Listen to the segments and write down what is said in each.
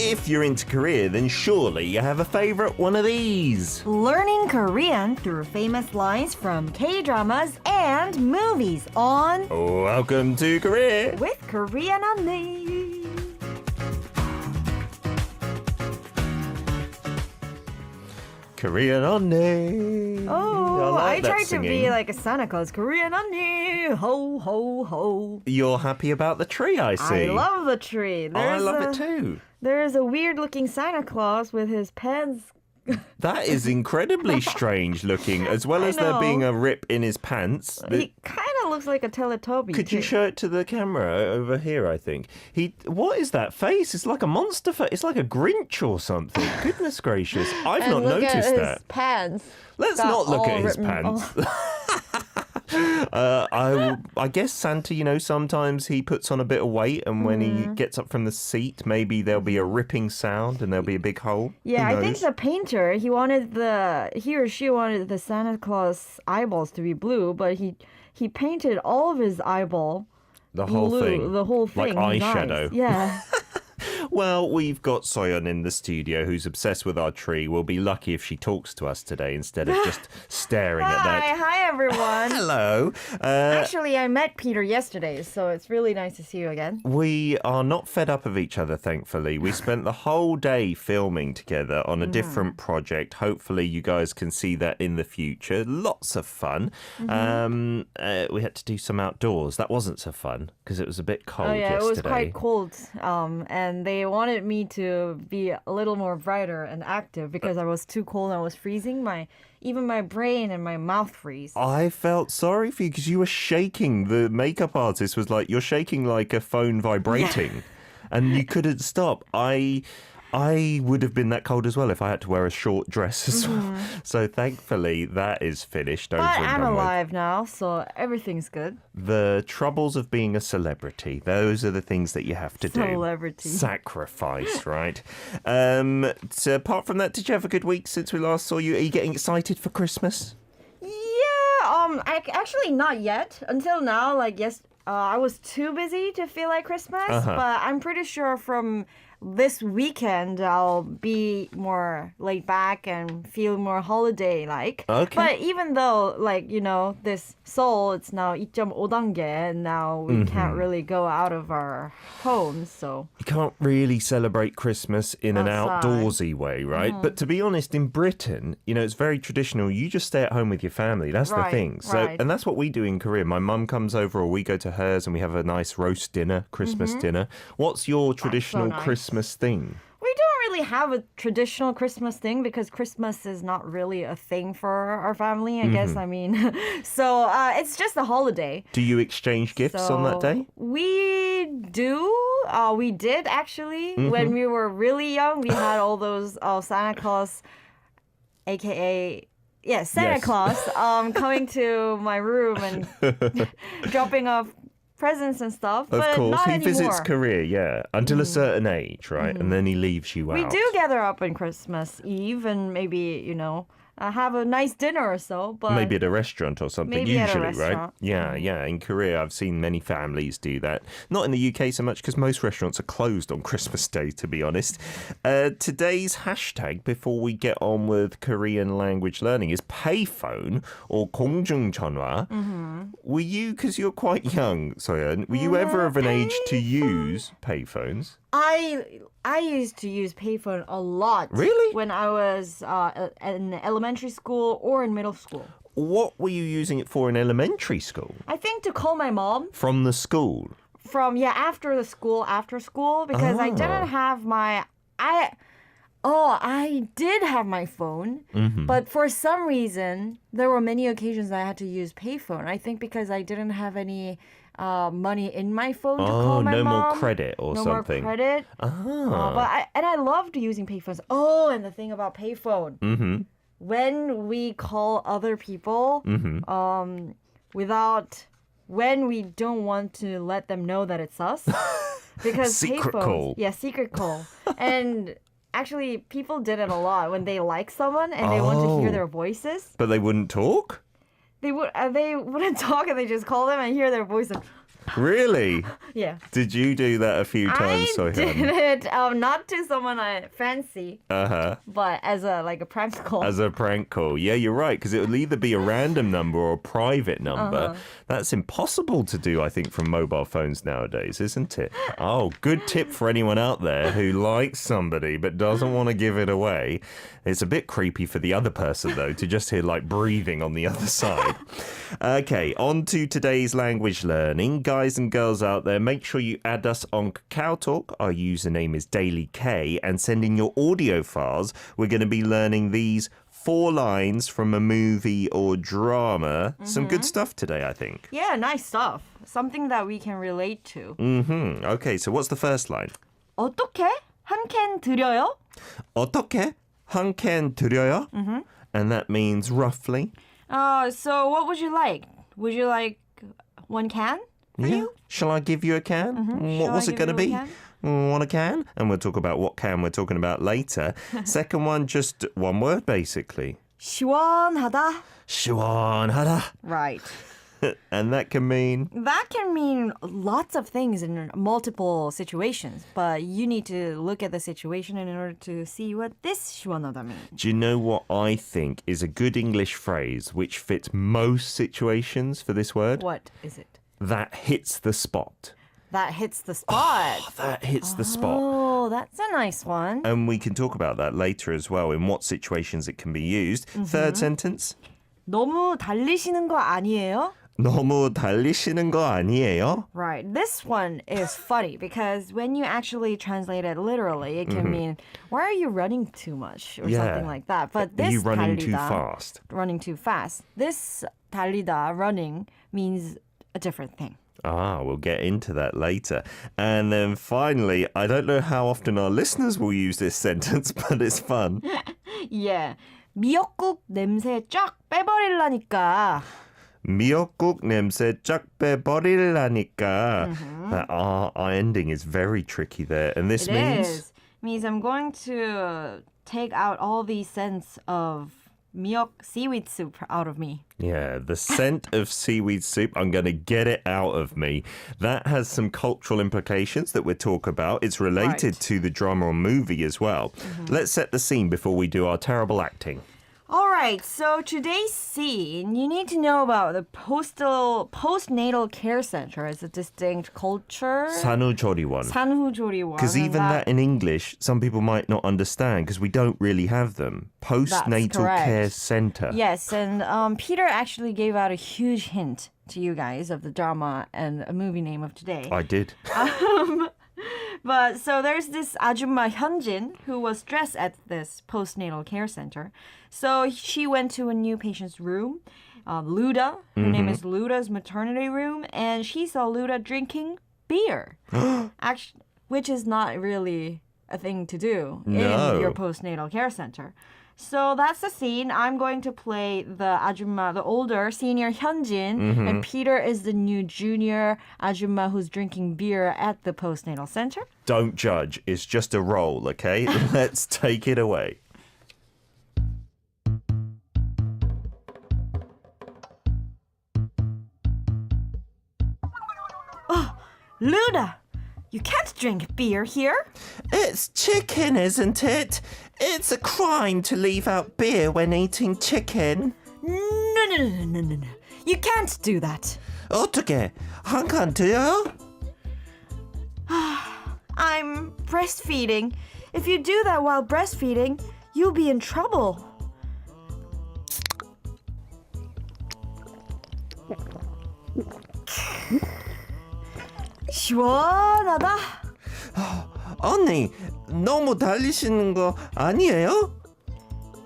if you're into Korea, then surely you have a favorite one of these. Learning Korean through famous lines from K-dramas and movies on Welcome to Korea with Korean Unnie. Korean Unnie. Oh, I like that tried singing. to be like a Santa Claus. Korean Unnie, ho, ho, ho. You're happy about the tree, I see. I love the tree. I love it too. There's a weird-looking Santa Claus with his pants. That is incredibly strange looking, as well as there being a rip in his pants. He kind of looks like a Teletubby. Could you show it to the camera over here, I think? What is that face? It's like a monster face. It's like a Grinch or something. Goodness gracious. I've not noticed at his that. Pants. Let's not look at his pants. I guess Santa, sometimes he puts on a bit of weight, and when he gets up from the seat, maybe there'll be a ripping sound and there'll be a big hole. Yeah, I think the painter, he or she wanted the Santa Claus eyeballs to be blue, but he painted all of his eyeball the whole blue, thing. the whole thing. Like his eyeshadow. eyes. Yeah. Well, we've got Soyeon in the studio who's obsessed with our tree. We'll be lucky if she talks to us today instead of just staring at that. Hi everyone. Hello. Actually, I met Peter yesterday, so it's really nice to see you again. We are not fed up of each other, thankfully. We spent the whole day filming together on a different project. Hopefully, you guys can see that in the future. Lots of fun. We had to do some outdoors. That wasn't so fun because it was a bit cold yesterday. It was quite cold, and they wanted me to be a little more brighter and active because I was too cold and I was freezing. Even my brain and my mouth freeze. I felt sorry for you because you were shaking. The makeup artist was like, you're shaking like a phone vibrating. And you couldn't stop. I would have been that cold as well if I had to wear a short dress as well. So thankfully that is finished. Over But and I'm done with. alive now, so everything's good. The troubles of being a celebrity. Those are the things that you have to do. Celebrity. Sacrifice, right? So apart from that, did you have a good week since we last saw you? Are you getting excited for Christmas? Yeah, actually not yet. Until now, I was too busy to feel like Christmas, but I'm pretty sure from this weekend I'll be more laid back and feel more holiday-like. Okay. But even though, this Seoul, it's now 2.5 단계, and now we can't really go out of our homes, so... You can't really celebrate Christmas in an Outside. outdoorsy way, right? But to be honest, in Britain, it's very traditional. You just stay at home with your family. That's the thing. So, and that's what we do in Korea. My mum comes over or we go to hers and we have a nice roast dinner, Christmas dinner. What's your traditional nice. Christmas thing? We don't really have a traditional Christmas thing because Christmas is not really a thing for our family, I guess. I mean, so it's just a holiday. Do you exchange gifts on that day? We do. We did actually. When we were really young, we had all those Santa Claus, aka Santa Claus, coming to my room and dropping off presents and stuff. Of but course, not he anymore. visits Korea, until a certain age, right? And then he leaves you out. We do gather up on Christmas Eve and maybe, have a nice dinner or so. But maybe at a restaurant or something, maybe at a usually, right? restaurant. Yeah. In Korea, I've seen many families do that. Not in the UK so much because most restaurants are closed on Christmas Day, to be honest. Today's hashtag, before we get on with Korean language learning, is payphone or 공중전화. Were you, because you're quite young, Soyeon, were you ever of an age to use payphones? I used to use payphone a lot. Really? When I was in elementary school or in middle school. What were you using it for in elementary school? I think to call my mom From the school? after school, because I didn't have I did have my phone, but for some reason, there were many occasions I had to use payphone. I think because I didn't have any money in my phone to call my no mom. more credit or something. No more credit. But I loved using payphones. Oh, and the thing about payphone. When we call other people, when we don't want to let them know that it's us, because Secret payphones, call. Yeah, secret call. And actually, people did it a lot when they like someone and they want to hear their voices. But they wouldn't talk? They wouldn't talk and they just call them and hear their voice. And Really? Yeah. Did you do that a few times, I did Sohyun? it not to someone I fancy, Uh-huh. but as a prank call. As a prank call. Yeah, you're right, because it will either be a random number or a private number. That's impossible to do, I think, from mobile phones nowadays, isn't it? Oh, good tip for anyone out there who likes somebody but doesn't want to give it away. It's a bit creepy for the other person, though, to just hear like breathing on the other side. Okay, on to today's language learning. Guys and girls out there, make sure you add us on KakaoTalk. Our username is DailyK, and send in your audio files. We're going to be learning these 4 lines from a movie or drama. Some good stuff today, I think. Yeah, nice stuff. Something that we can relate to. Okay, so what's the first line? 어떻게 한 캔 드려요? 어떻게 한 캔 드려요? And that means roughly. So what would you like? Would you like 1 can? For Yeah. you? Shall I give you a can? What Shall was I it going to give be? you a Want a can? And we'll talk about what can we're talking about later. Second one, just one word, basically. 시원하다. 시원하다. Right. And that can mean... That can mean lots of things in multiple situations, but you need to look at the situation in order to see what this 시원하다 means. Do you know what I think is a good English phrase which fits most situations for this word? What is it? That hits the spot. That hits the spot. That hits the spot. Oh, that's a nice one. And we can talk about that later as well, in what situations it can be used. Third sentence. 너무 달리시는 거 아니에요? 너무 달리시는 거 아니에요? Right. This one is funny because when you actually translate it literally, it can mean, why are you running too much? Or something like that. But this Are you running too 달리다, fast? running too fast. This 달리다, running, means a different thing. We'll get into that later. And then finally, I don't know how often our listeners will use this sentence, but it's fun. Yeah. 미역국 냄새 쫙 빼버릴라니까. 미역국 냄새 쫙 빼버릴라니까. That ending is very tricky there. And this means I'm going to take out all the scents of miok seaweed soup out of me. Yeah, the scent of seaweed soup, I'm going to get it out of me. That has some cultural implications that we'll talk about. It's related to the drama or movie as well. Let's set the scene before we do our terrible acting. All right, so today's scene, you need to know about the postnatal care center as a distinct culture. 산후조리원. 산후조리원. Because even that in English, some people might not understand because we don't really have them. Postnatal care center. Yes, and Peter actually gave out a huge hint to you guys of the drama and a movie name of today. I did. But so there's this 아줌마 Hyunjin who was dressed at this postnatal care center. So she went to a new patient's room, Luda. Her name is Luda's maternity room, and she saw Luda drinking beer, actually, which is not really a thing to do in your postnatal care center. So that's the scene. I'm going to play the 아줌마, the older senior Hyunjin, and Peter is the new junior 아줌마 who's drinking beer at the postnatal center. Don't judge. It's just a role, okay? Let's take it away. Luda, you can't drink beer here. It's chicken, isn't it? It's a crime to leave out beer when eating chicken. No. You can't do that. 어떻게? 한 칸 드려요? I'm breastfeeding. If you do that while breastfeeding, you'll be in trouble. 시원하다. 언니, 너무 달리시는 거 아니에요?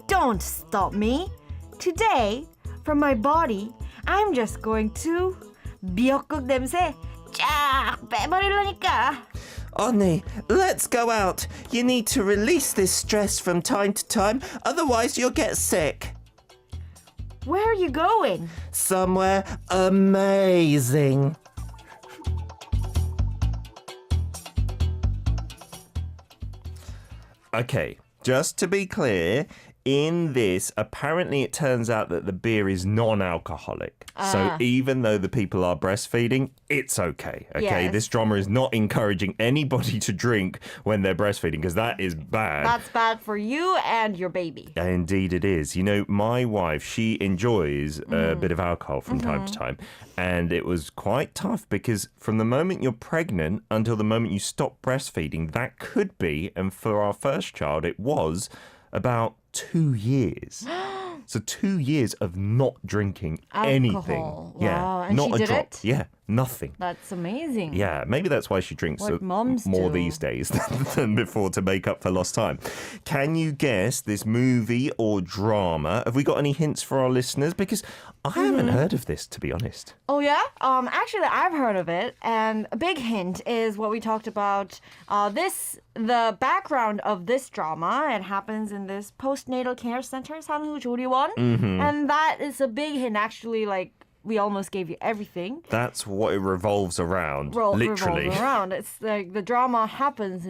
Don't stop me. Today, from my body, I'm just going to 미역국 냄새 쫙 빼버릴라니까. 언니, let's go out. You need to release this stress from time to time, otherwise you'll get sick. Where are you going? Somewhere amazing. Okay, just to be clear, in this, apparently it turns out that the beer is non-alcoholic. So even though the people are breastfeeding, it's okay. Okay, Yes. this drama is not encouraging anybody to drink when they're breastfeeding because that is bad. That's bad for you and your baby. Indeed it is. You know, my wife, she enjoys a bit of alcohol from time to time. And it was quite tough because from the moment you're pregnant until the moment you stop breastfeeding, that could be, and for our first child, it was about 2 years. So 2 years of not drinking anything. Alcohol. Yeah, Wow. And not she a did drop. it? Yeah, nothing. That's amazing. Yeah, maybe that's why she drinks What mums more do. these days than before to make up for lost time. Can you guess this movie or drama? Have we got any hints for our listeners? Because I haven't heard of this, to be honest. Oh yeah? Actually, I've heard of it, and a big hint is what we talked about. The background of this drama. It happens in this postnatal care center, 산후 조리원, and that is a big hint. Actually, like we almost gave you everything. That's what it revolves around, literally. Revolves around. It's like the drama happens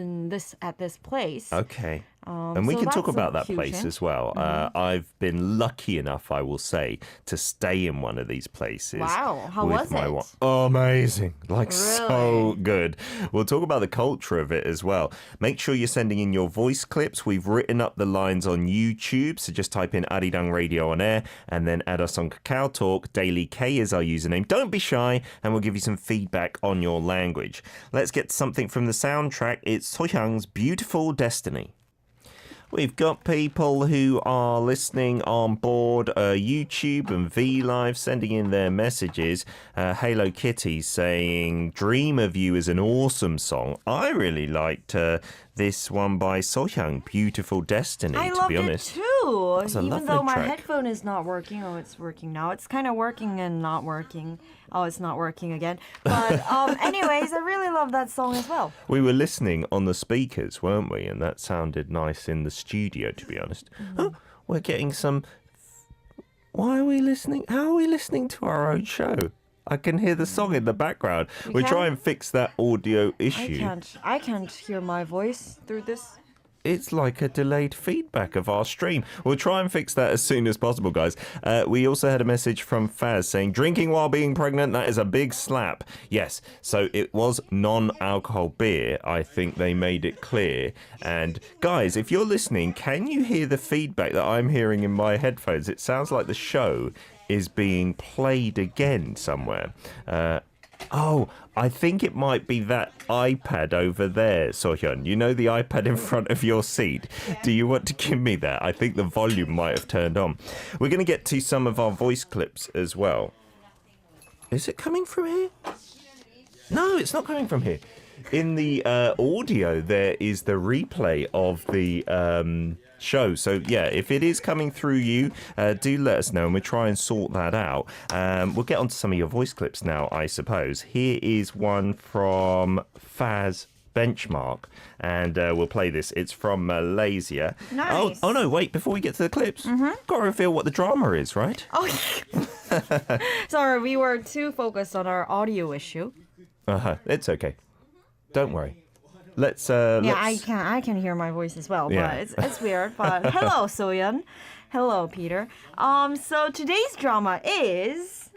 at this place. Okay. And we so can talk that's a about that huge place hint. as well. I've been lucky enough, I will say, to stay in one of these places. Wow, how with was my it? Amazing. Like, so Really? good. We'll talk about the culture of it as well. Make sure you're sending in your voice clips. We've written up the lines on YouTube, so just type in ARIRANG RADIO on air and then add us on Kakao Talk. Daily K is our username. Don't be shy, and we'll give you some feedback on your language. Let's get something from the soundtrack. It's Sohyang's Beautiful Destiny. We've got people who are listening on board YouTube and V Live sending in their messages. Halo Kitty saying, Dream of You is an awesome song. I really liked this one by Sohyang, Beautiful Destiny, I to loved be honest. it too. It's a Even lovely though my track. headphone is not working. Oh, it's working now. It's kind of working and not working. Oh, it's not working again. But anyways, I really love that song as well. We were listening on the speakers, weren't we? And that sounded nice in the studio, to be honest. Oh, we're getting some... Why are we listening? How are we listening to our own show? I can hear the song in the background. We'll can? try and fix that audio issue. I can't hear my voice through this. It's like a delayed feedback of our stream. We'll try and fix that as soon as possible, guys. We also had a message from Faz saying, drinking while being pregnant, that is a big slap. Yes, so it was non-alcohol beer. I think they made it clear. And guys, if you're listening, can you hear the feedback that I'm hearing in my headphones? It sounds like the show is being played again somewhere. Oh, I think it might be that iPad over there, Sohyun. You know the iPad in front of your seat? Do you want to give me that? I think the volume might have turned on. We're going to get to some of our voice clips as well. Is it coming from here? No, it's not coming from here. In the audio, there is the replay of the show. So, yeah, if it is coming through you, do let us know and we'll try and sort that out. We'll get on to some of your voice clips now, I suppose. Here is one from Faz Benchmark, and we'll play this. It's from Malaysia. Nice. Oh, no, wait, before we get to the clips, got to reveal what the drama is, right? Oh, sorry, we were too focused on our audio issue. It's okay. Don't worry. Let's. I can hear my voice as well, Yeah. but it's weird. But hello, Soyeon. Hello, Peter. So today's drama is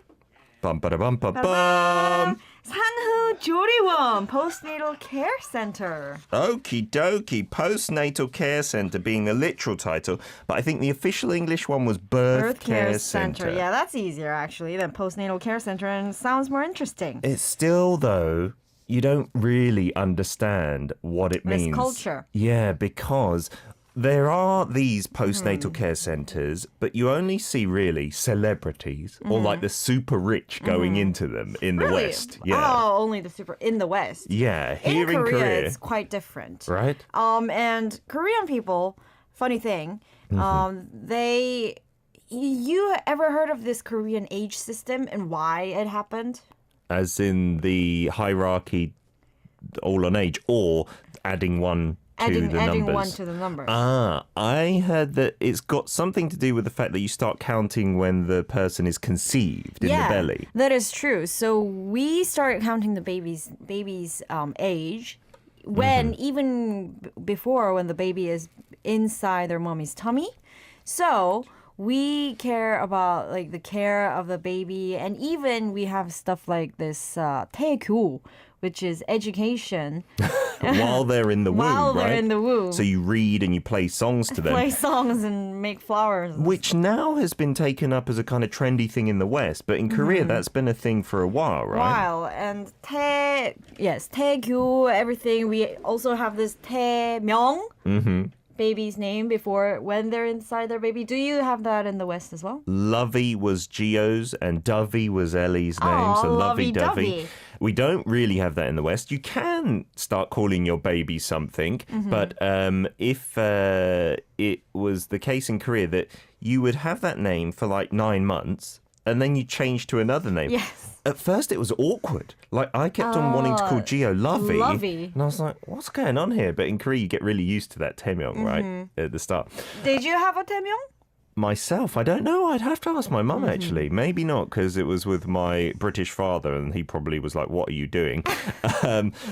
Bum ba da bum ba bum. 산후 조리원 Postnatal Care Center. Okie dokie, Postnatal Care Centre being the literal title, but I think the official English one was Birth Care Centre. Yeah, that's easier actually than Postnatal Care Center, and sounds more interesting. It's still, though, you don't really understand what it means. It's culture. Yeah, because there are these postnatal care centres, but you only see really celebrities or like the super rich going into them in the Really? West. Yeah. Oh, only the super in the West. Yeah, here In in Korea, it's quite different. right? And Korean people, funny thing, you ever heard of this Korean age system and why it happened? As in the hierarchy all on age, or adding one to the adding numbers. one to the numbers. I heard that it's got something to do with the fact that you start counting when the person is conceived in the belly. That is true. So we started counting the baby's age when even before when the baby is inside their mommy's tummy. So we care about like the care of the baby, and even we have stuff like this 태교, which is education. While they're in the womb, While they're right? in the womb. So you read and you play songs to them. Play songs and make flowers. Which now has been taken up as a kind of trendy thing in the West, but in Korea that's been a thing for a while, right? While and 태교, everything. We also have this 태명, baby's name before when they're inside their baby. Do you have that in the West as well? Lovey was Gio's and Dovey was Ellie's name, Aw, so Lovey lovey-dovey. Dovey. We don't really have that in the West. You can start calling your baby something, but if it was the case in Korea that you would have that name for like 9 months and then you change to another name. Yes. At first, it was awkward. Like, I kept on wanting to call Gio Lovey. Lovey. And I was like, what's going on here? But in Korea, you get really used to that taemyeong, right? At the start. Did you have a 태명? Myself, I don't know. I'd have to ask my mum, actually. Maybe not, because it was with my British father, and he probably was like, what are you doing?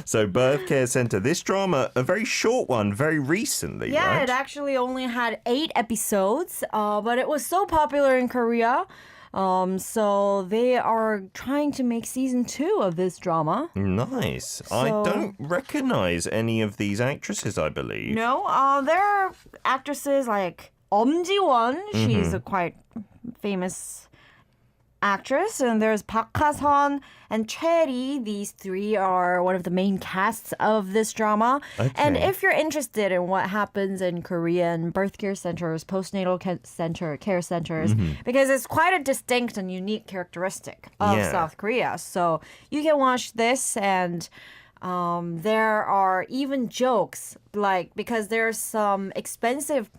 So, Birth Care Center. This drama, a very short one, very recently, Yeah, right? it actually only had 8 episodes, but it was so popular in Korea. So they are trying to make season 2 of this drama. Nice. I So- don't recognize any of these actresses, I believe. No, there are actresses like Ji-won. She's a quite famous actress. And there's Park Ha-sun and Choi. These 3 are one of the main casts of this drama. And Okay. if you're interested in what happens in Korean birth care centers, postnatal care centers, because it's quite a distinct and unique characteristic of Yeah. South Korea. So you can watch this, and there are even jokes, like, because there's some expensive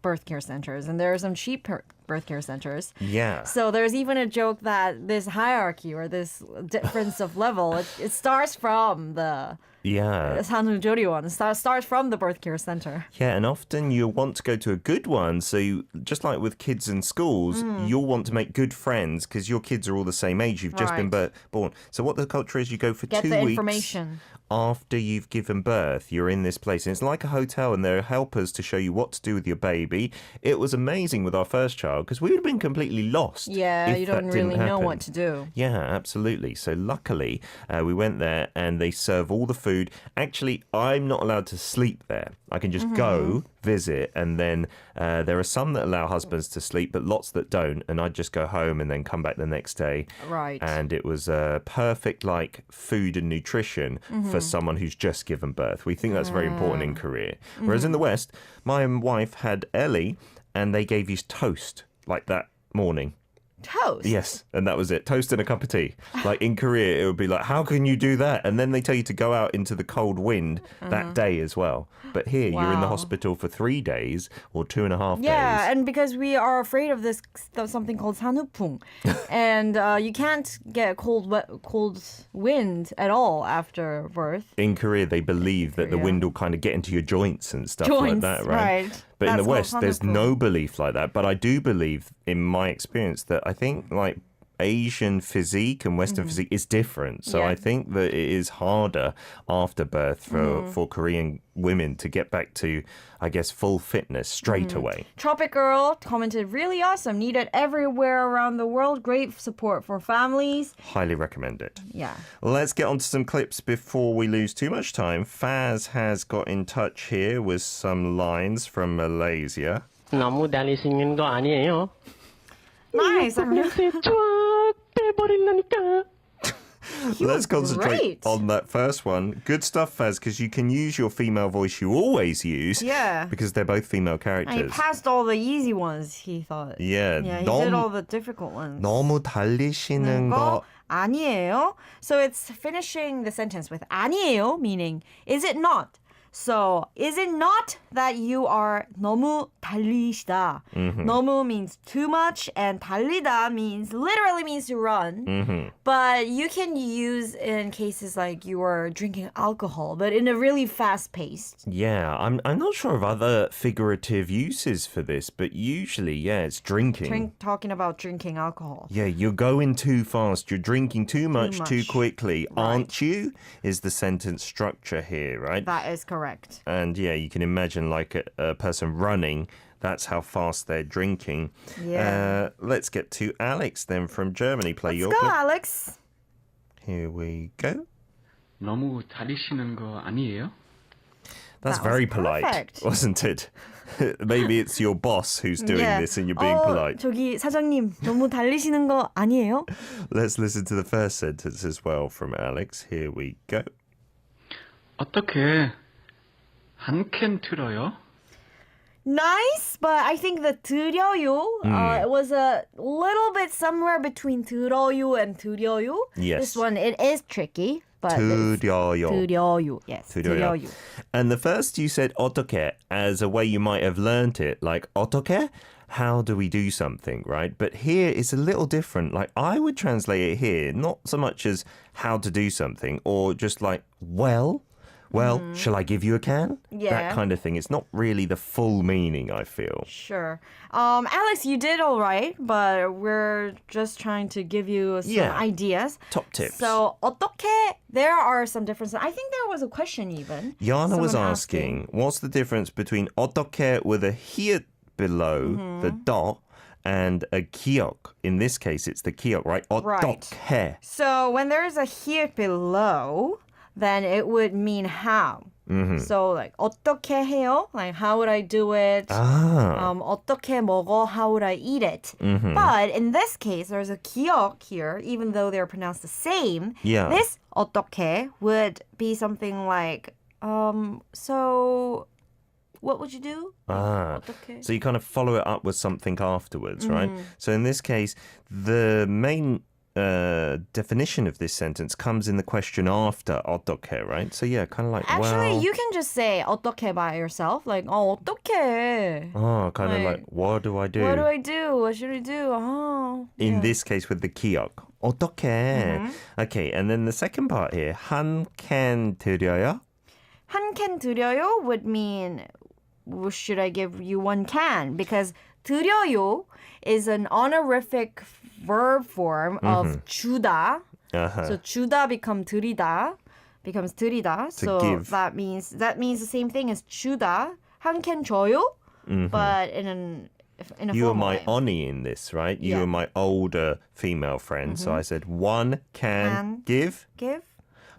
birth care centers and there are some cheap birth care centers. Yeah. So there's even a joke that this hierarchy or this difference of level, it starts from the Yeah. 산후조리 one. It starts from the birth care center. Yeah, and often you'll want to go to a good one. So just like with kids in schools, you'll want to make good friends because your kids are all the same age. You've just been born. So what the culture is, you go for Get 2 the weeks information. after you've given birth. You're in this place. And it's like a hotel, and there are helpers to show you what to do with your baby. It was amazing with our first child because we would have been completely lost. Yeah, if you that don't didn't really know happen. what to do. Yeah, absolutely. So luckily, we went there and they serve all the food. Actually, I'm not allowed to sleep there. I can just go, visit, and then there are some that allow husbands to sleep, but lots that don't. And I'd just go home and then come back the next day. Right. And it was perfect, like, food and nutrition for someone who's just given birth. We think that's very important in Korea. Whereas in the West, my wife had Ellie, and they gave you toast like that morning. Toast. Yes, and that was it. Toast and a cup of tea. Like in Korea, it would be like, how can you do that? And then they tell you to go out into the cold wind that day as well. But here, you're in the Wow. hospital for 3 days or 2.5 Yeah, days. and because we are afraid of this something called 산후풍, and you can't get cold wind at all after birth. In Korea, they believe that the Korea. wind will kind of get into your joints and stuff like Joints, that, right? right. But in the That's West, called there's 산후풍. no belief like that. But I do believe, in my experience, that I think like Asian physique and Western physique is different. So Yeah. I think that it is harder after birth for Korean women to get back to, I guess, full fitness straight away. Tropic Girl commented, really awesome, needed everywhere around the world, great support for families. Highly recommend it. Yeah. Let's get on to some clips before we lose too much time. Faz has got in touch here with some lines from Malaysia. 너무 달리시는 거 아니에요? Nice. 냄새 좋아 빼버릴라니까. Let's concentrate great. on that first one. Good stuff, Faz, because you can use your female voice you always use. Yeah. Because they're both female And he characters. passed all the easy ones, he thought. Yeah. Yeah, he did all the difficult ones. 너무 달리시는 거 거 아니에요. So it's finishing the sentence with 아니에요, meaning is it not? So is it not that you are 너무 달리시다? 너무 means too much, and 달리다 literally means to run. But you can use in cases like you are drinking alcohol, but in a really fast paced. Yeah, I'm not sure of other figurative uses for this, but usually, yeah, it's drinking. Talking about drinking alcohol. Yeah, you're going too fast. You're drinking too much too much. quickly. Aren't you? Is the sentence structure here, right? That is correct. And yeah, you can imagine like a person running. That's how fast they're drinking. Yeah. Let's get to Alex then from Germany. Play your Let's go, clip. Alex. Here we go. 너무 다리시는 거 아니에요? That's That was very polite, perfect. wasn't it? Maybe it's your boss who's doing Yeah. this and you're being polite. 저기 사장님 너무 달리시는 거 아니에요? Let's listen to the first sentence as well from Alex. Here we go. 어떻게 한 캔 틀어요? Nice, but I think the 드려요 it was a little bit somewhere between 들어요 and 드려요. Yes. This one, it is tricky, but it's 드려요. 드려요. Yes, 드려요. 드려요. And the first you said 어떻게 as a way you might have learnt it, like 어떻게? How do we do something, right? But here it's a little different. Like I would translate it here, not so much as how to do something or just like, well, shall I give you a can? Yeah. That kind of thing. It's not really the full meaning, I feel. Sure. Alex, you did all right, but we're just trying to give you some Yeah. ideas. Top tips. So 어떻게? There are some differences. I think there was a question even. Jana was Someone asking, what's the difference between 어떻게 with a here below the dot and a 기억? In this case, it's the 기억, right? 어떻게. So when there's a here below, then it would mean how. So like 어떻게 해요? Like how would I do it? 어떻게 먹어? How would I eat it? But in this case, there's a 기억 here, even though they're pronounced the same. Yeah. This 어떻게 would be something like, so what would you do? 어떻게? So you kind of follow it up with something afterwards, right? So in this case, the main definition of this sentence comes in the question after 어떻게, right? So yeah, kind of like, Actually, well... you can just say 어떻게 by yourself. Like, 어떻게? kind of like, like, what do I do? What do I do? What should I do? Oh. In yeah. this case with the 기억. 어떻게? Okay, and then the second part here, 한 캔 드려요? 한 캔 드려요 would mean, well, should I give you one can? Because 드려요 is an honorific verb form of 주다. So 주다 becomes 드리다. So give. that means the same thing as 주다. 한 캔 줘요, but in a You are formal my way. Unnie in this, right? You Yeah. are my older female friend. So I said, one can give. Give.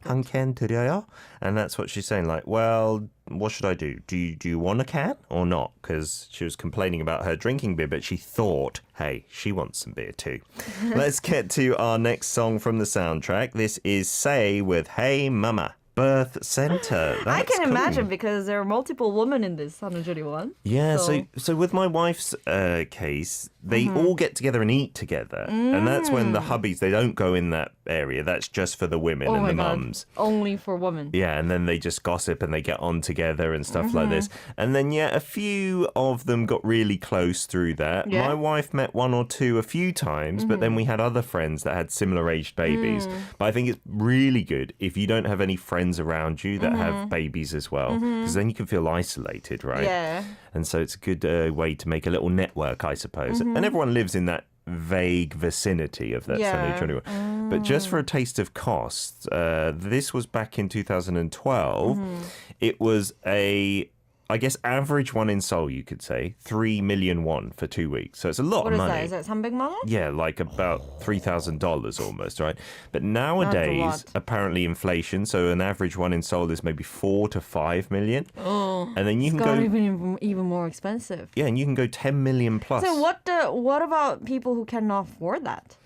한 캔 드려요? And that's what she's saying. Like, well, what should I do? Do you want a can or not? Because she was complaining about her drinking beer, but she thought, hey, she wants some beer too. Let's get to our next song from the soundtrack. This is Say with Hey Mama. Birth Center. I That's can cool. imagine because there are multiple women in this 한우주리 one. Yeah, so with my wife's case, they all get together and eat together. And that's when the hubbies, they don't go in that area. That's just for the women Oh and my the God. mums. Only for women. Yeah, and then they just gossip and they get on together and stuff like this. And then, yeah, a few of them got really close through that. Yeah. My wife met one or two a few times, but then we had other friends that had similar aged babies. But I think it's really good if you don't have any friends around you that have babies as well, because then you can feel isolated, right? Yeah. And so it's a good way to make a little network, I suppose. And everyone lives in that vague vicinity of that Yeah. Sunday 21. But just for a taste of costs, this was back in 2012. It was I guess average one in Seoul, you could say, 3 million won for 2 weeks. So it's a lot What of is money. that? Is that 300만 원? Yeah, like about $3,000 almost, right? But nowadays, lot. apparently inflation, so an average one in Seoul is maybe 4 to 5 million. And then you can Got go, even more expensive. yeah, and you can go 10 million plus. So what about people who cannot afford that?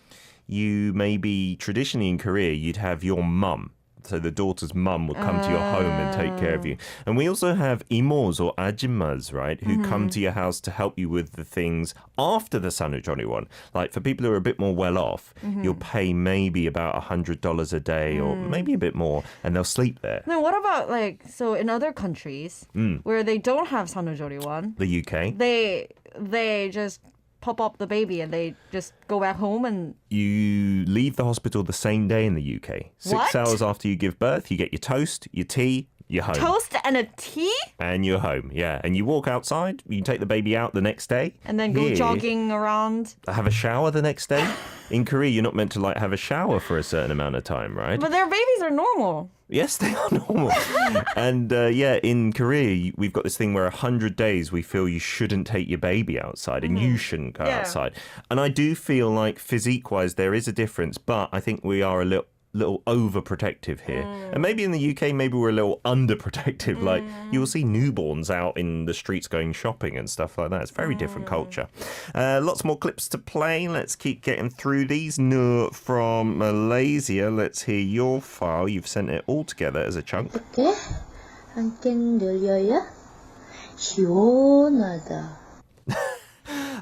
You maybe traditionally in Korea, you'd have your mum. So the daughter's mum would come to your home and take care of you. And we also have imos or ajimmas, right, who come to your house to help you with the things after the Sanujoni one. Like for people who are a bit more well off, you'll pay maybe about $100 a day or maybe a bit more, and they'll sleep there. Then what about so in other countries where they don't have 산후조리 one, The UK, they just pop up the baby and they just go back home and you leave the hospital the same day in the UK. 6 What? hours after you give birth, you get your toast, your tea, you're home. toast and a tea And you're home, yeah. And you walk outside, you take the baby out the next day. and then go Here, jogging around. Have a shower the next day. In Korea, you're not meant to have a shower for a certain amount of time, right? But their babies are normal. Yes, they are normal. And in Korea, we've got this thing where 100 days we feel you shouldn't take your baby outside and you shouldn't go outside. And I do feel like physique-wise there is a difference, but I think we are a little overprotective here. And maybe in the UK, maybe we're a little underprotective. Like you will see newborns out in the streets going shopping and stuff like that. It's very different culture. Lots more clips to play. Let's keep getting through these. Nur from Malaysia. Let's hear your file. You've sent it all together as a chunk. 어때? 한 캔 들려요? 시원하다.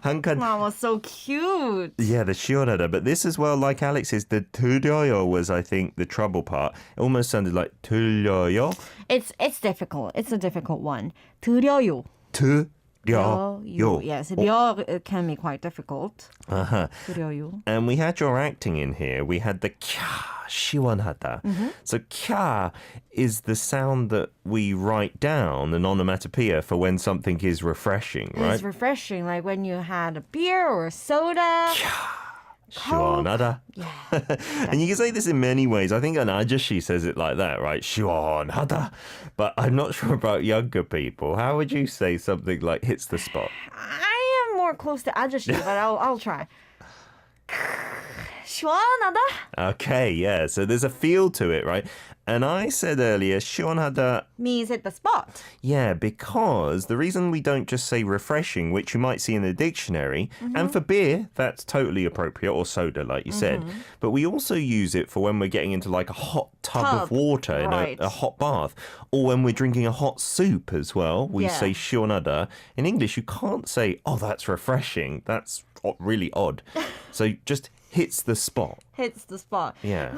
한칸. That was so cute. Yeah, the 시원하다. But this as well, like Alex's, the 들려요 was, I think, the trouble part. It almost sounded like 들려요. It's difficult. It's a difficult one. 들려요. 들려요. Yes, 려 can be quite difficult. Uh-huh. 들려요. And we had your acting in here. We had the 캬, 시원하다. So 캬 is the sound that we write down, an onomatopoeia for when something is refreshing, right? It's refreshing, like when you had a beer or a soda. 시원하다. And you can say this in many ways. I think an ajashi says it like that, right? 시원하다. But I'm not sure about younger people. How would you say something like hits the spot? I am more close to ajashi, but I'll try. 시원하다. Okay, yeah. So there's a feel to it, right? And I said earlier, 시원하다 Means hit the spot. Yeah, because the reason we don't just say refreshing, which you might see in the dictionary, and for beer, that's totally appropriate, or soda, like you said, but we also use it for when we're getting into like a hot tub of water in right. a hot bath, or when we're drinking a hot soup as well. We say 시원하다. In English, you can't say, oh, that's refreshing. That's really odd. So just hits the spot. Hits the spot. Yeah.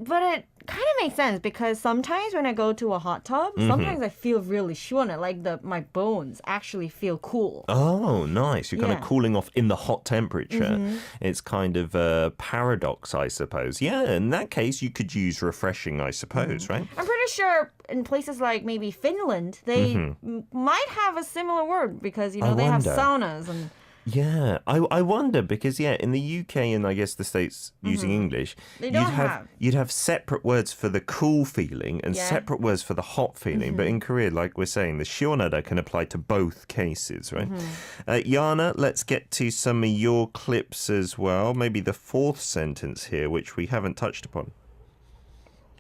But it kind of makes sense because sometimes when I go to a hot tub, sometimes I feel really 시원해, like my bones actually feel cool. Oh, nice. You're kind of Yeah. cooling off in the hot temperature. It's kind of a paradox, I suppose. Yeah, in that case, you could use refreshing, I suppose, right? I'm pretty sure in places like maybe Finland, they might have a similar word because, I they have wonder. saunas and Yeah, I wonder because in the UK and I guess the States using English, They don't have. you'd have separate words for the cool feeling and Yeah. separate words for the hot feeling. But in Korea, like we're saying, the 시원하다 can apply to both cases, right? Jana, let's get to some of your clips as well. Maybe the fourth sentence here, which we haven't touched upon.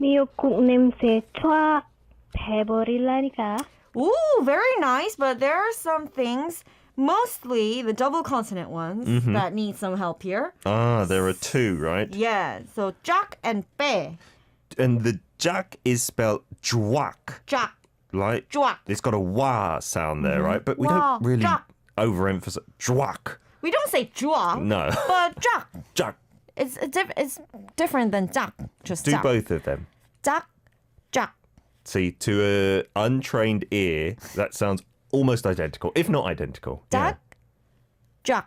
미역국 냄새 쫙 빼버릴라니까. ooh, very nice, but there are some things, mostly the double consonant ones, that need some help here. Ah, there are two, right? Yeah, so 쫙 and 빼. And the 쫙 is spelled 쫙. 쫙, Like, 쫙. it's got a wah sound there, right? But we Wah, don't really 쫙. overemphasize 쫙. We don't say 쫙, No. but 쫙. 쫙. It's different than 쫙, just Do 쫙. both of them. 쫙, 쫙. See, to an untrained ear, that sounds almost identical, if not identical. 쫙, 쫙.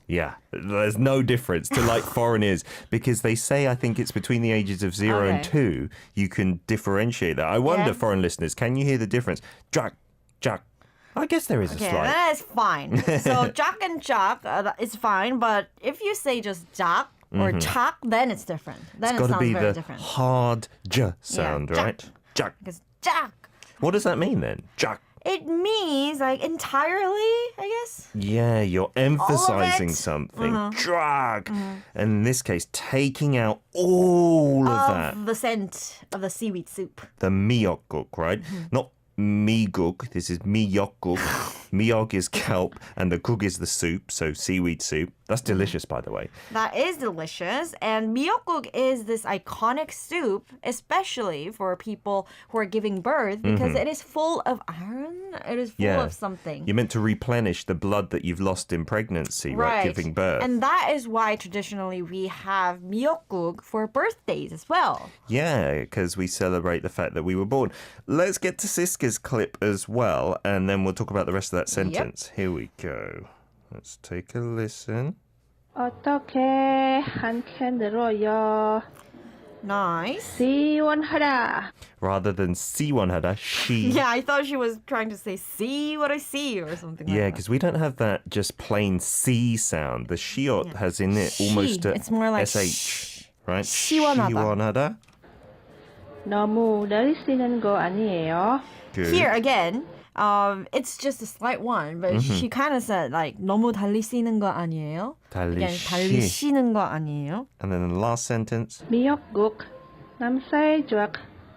Yeah, there's no difference to like foreign ears because they say, I think it's between the ages of 0 and Okay. 2, you can differentiate that. I wonder, Yeah. foreign listeners, can you hear the difference? 쫙, 쫙. I guess there is a Okay, slight. that is fine. So 쫙 and 쫙, it's fine, but if you say just 쫙 or 쫙, then it's different. Then It's it got to sounds be very the different. hard j sound, 쫙. right? 쫙. Because 쫙, What does that mean then? 쫙. it means like entirely, I guess. Yeah, you're emphasizing it. something. 쫙. And in this case, taking out all of that. Of the scent of the seaweed soup. The miyeokguk, right? Not miiguk. This is miyeokguk. Miyeok is kelp, and the guk is the soup, so seaweed soup. That's delicious, by the way. That is delicious. And miyeokguk is this iconic soup, especially for people who are giving birth, because it is full of iron. It is full of something. You're meant to replenish the blood that you've lost in pregnancy, right? Giving birth. And that is why traditionally we have miyeokguk for birthdays as well. Yeah, because we celebrate the fact that we were born. Let's get to Siska's clip as well, and then we'll talk about the rest of that sentence. Here we go. Let's take a listen. 어떻게 한 캔 들어요? Nice. 시원하다. Rather than 시원하다, she. Yeah, I thought she was trying to say, see what I see or something Yeah, like that. because we don't have that just plain C sound. The shiot has in it She. almost a It's more like SH, right? 시원하다. 시원하다. 너무 내리시는 거 아니에요? Good. Here again, it's just a slight one, but she kind of said like 너무 달리시는 거 아니에요? Again, 달리시는 거 아니에요? And then the last sentence. 미역국 남사의 쫙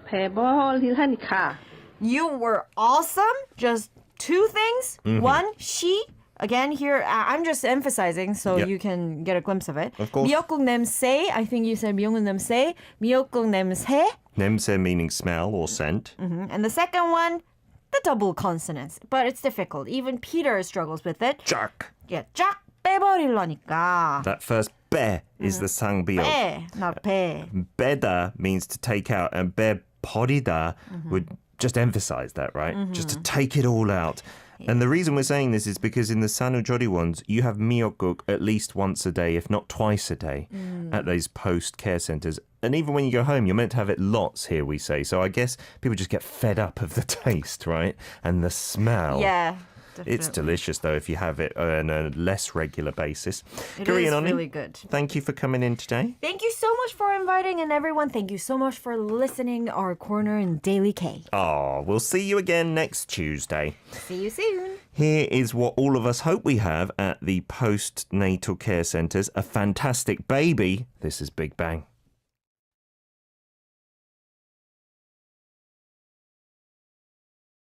빼버릴라니까. You were awesome. Just two things. One, she. Again, here, I'm just emphasizing so Yep. you can get a glimpse of it. Of course. 미역국 냄새. I think you said 미역국 냄새. 미역국 냄새. Nemse meaning smell or scent. And the second one, the double consonants. But it's difficult. Even Peter struggles with it. 쫙. Yeah, 쫙 빼버릴라니까. That first be is the 상비역. 빼, not 배. Beda means to take out, and 빼버리다 would just emphasize that, right? Just to take it all out. And the reason we're saying this is because in the Sanujori ones, you have miokguk at least once a day, if not twice a day, at these post-care centres. And even when you go home, you're meant to have it lots here, we say. So I guess people just get fed up of the taste, right? And the smell. Yeah. It's definitely. delicious, though, if you have it on a less regular basis. It Korean is Unnie, really good. thank you for coming in today. Thank you so much for inviting, and everyone, thank you so much for listening our corner in Daily K. Oh, we'll see you again next Tuesday. See you soon. Here is what all of us hope we have at the postnatal care centres. A fantastic baby. This is Big Bang.